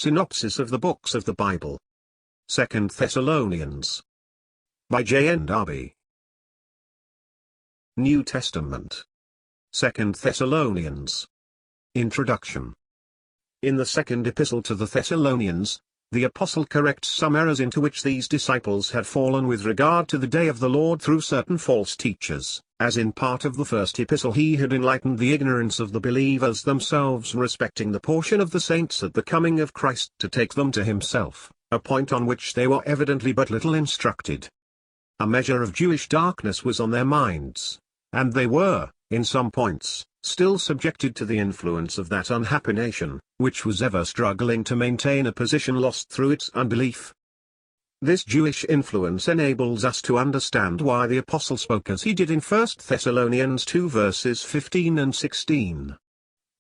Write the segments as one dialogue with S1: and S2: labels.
S1: Synopsis of the books of the Bible. 2 Thessalonians. By Darby. New Testament. 2 Thessalonians. Introduction. In the second epistle to the Thessalonians, the apostle corrects some errors into which these disciples had fallen with regard to the day of the Lord through certain false teachers, as in part of the first epistle he had enlightened the ignorance of the believers themselves respecting the portion of the saints at the coming of Christ to take them to himself, a point on which they were evidently but little instructed. A measure of Jewish darkness was on their minds, and they were, in some points, still subjected to the influence of that unhappy nation, which was ever struggling to maintain a position lost through its unbelief. This Jewish influence enables us to understand why the apostle spoke as he did in 1 Thessalonians 2 verses 15 and 16.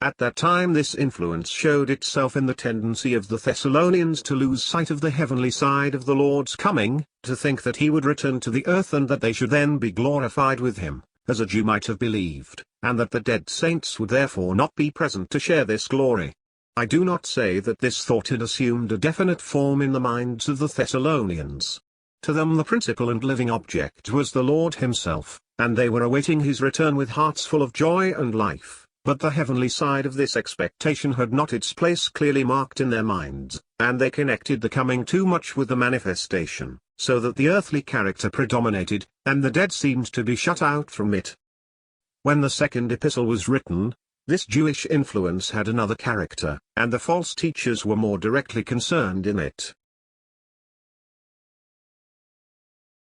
S1: At that time this influence showed itself in the tendency of the Thessalonians to lose sight of the heavenly side of the Lord's coming, to think that he would return to the earth and that they should then be glorified with him, as a Jew might have believed, and that the dead saints would therefore not be present to share this glory. I do not say that this thought had assumed a definite form in the minds of the Thessalonians. To them the principal and living object was the Lord himself, and they were awaiting his return with hearts full of joy and life, but the heavenly side of this expectation had not its place clearly marked in their minds, and they connected the coming too much with the manifestation, so that the earthly character predominated, and the dead seemed to be shut out from it. When the second epistle was written, this Jewish influence had another character, and the false teachers were more directly concerned in it.